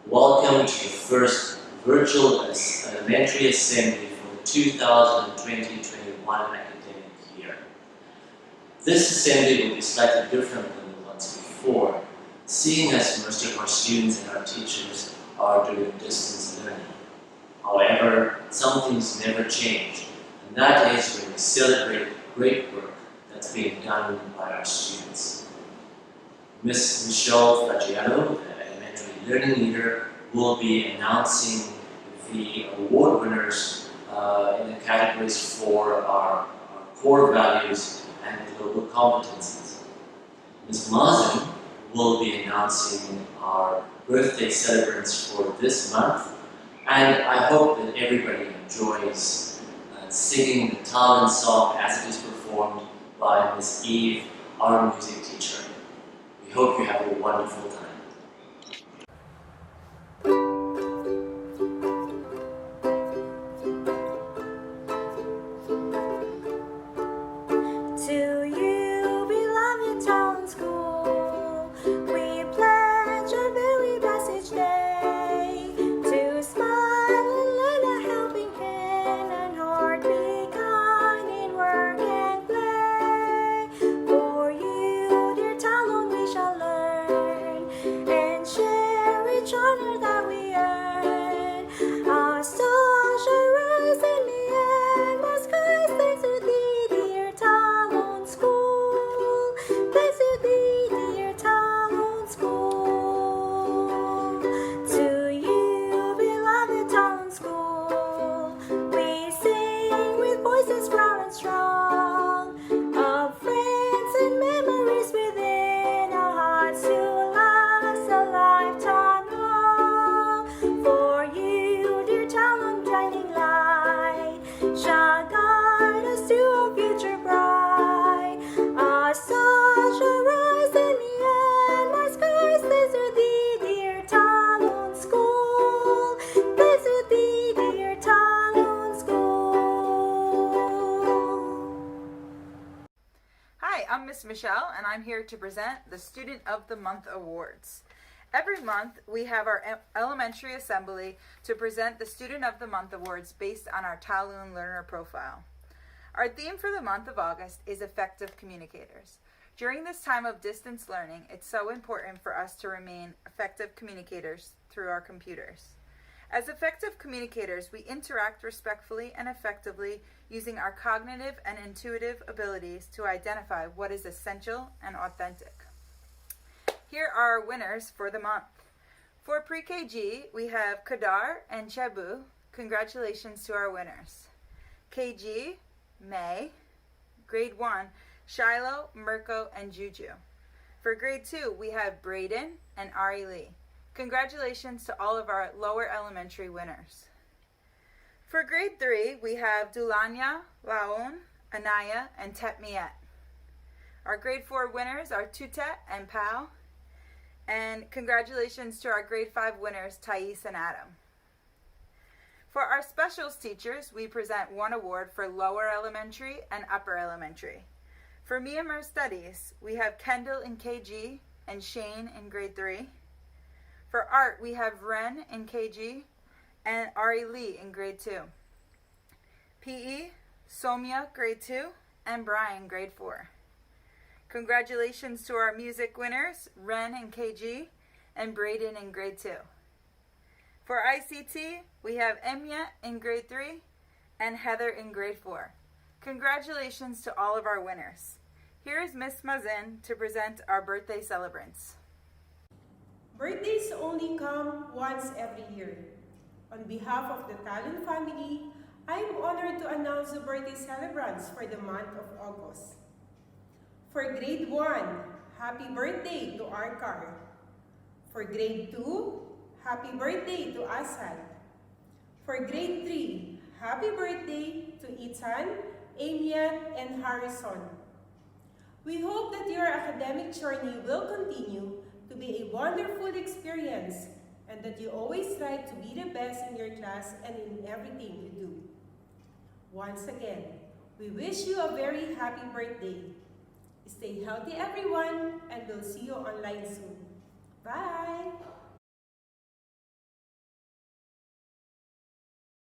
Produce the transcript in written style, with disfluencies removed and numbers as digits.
Welcome to the first virtual elementary assembly for the 2020-21 academic year. This assembly will be slightly different than the ones before, seeing as most of our students and our teachers are doing distance learning. However, some things never change, and that is when we celebrate the great work that's being done by our students. Ms. Michelle Fagiano, the elementary learning leader, will be announcing the award winners in the categories for our core values and global competencies. Ms. Mazen will be announcing our birthday celebrants for this month, and I hope that everybody enjoys singing the Thalun song as it is performed by Ms. Eve, our music teacher. We hope you have a wonderful time. To you, beloved Thalun School, we pledge a very blessed day to smile and lend a helping hand and heart be kind in work and play. For you, dear Thalun, we shall learn and share each honor that we earn. Our soul shall rise in the end, more skies thanks to thee, dear Thalun School. Thanks to thee, dear Thalun School. To you, beloved Thalun School, we sing with voices proud and strong of friends and memories within our hearts to last a lifetime long. For you, dear Thalun, shining light, shall guide us to a future bright. Our soul shall rise in the end, more skies thanks to thee, dear Thalun School. Thanks to thee, dear Thalun School. Hi, I'm Miss Michelle, and I'm here to present the Student of the Month Awards. Every month, we have our elementary assembly to present the Student of the Month Awards based on our Thalun learner profile. Our theme for the month of August is Effective Communicators. During this time of distance learning, it's so important for us to remain effective communicators through our computers. As effective communicators, we interact respectfully and effectively using our cognitive and intuitive abilities to identify what is essential and authentic. Here are our winners for the month. For Pre-KG, we have Kadar and Chebu. Congratulations to our winners. KG, May. Grade 1, Shiloh, Mirko, and Juju. For Grade 2, we have Braden and Ari Lee. Congratulations to all of our lower elementary winners. For Grade 3, we have Dulanya, Laon, Anaya, and Tetmiet. Our Grade 4 winners are Tutet and Pau. And congratulations to our Grade 5 winners, Thais and Adam. For our specials teachers, we present one award for lower elementary and upper elementary. For Myanmar Studies, we have Kendall in KG and Shane in Grade 3. For art, we have Ren in KG and Ari Lee in Grade 2. PE, Somya, Grade 2, and Brian, Grade 4. Congratulations to our music winners, Ren in KG and Braden in Grade 2. For ICT, we have Emya in Grade 3 and Heather in Grade 4. Congratulations to all of our winners. Here is Miss Mazen to present our birthday celebrants. Birthdays only come once every year. On behalf of the Thalun family, I am honored to announce the birthday celebrants for the month of August. For Grade 1, happy birthday to Arkar. For Grade 2, happy birthday to Asad. For Grade 3, happy birthday to Ethan, Amian, and Harrison. We hope that your academic journey will continue to be a wonderful experience and that you always strive to be the best in your class and in everything you do. Once again, we wish you a very happy birthday. Stay healthy, everyone, and we'll see you online soon. Bye!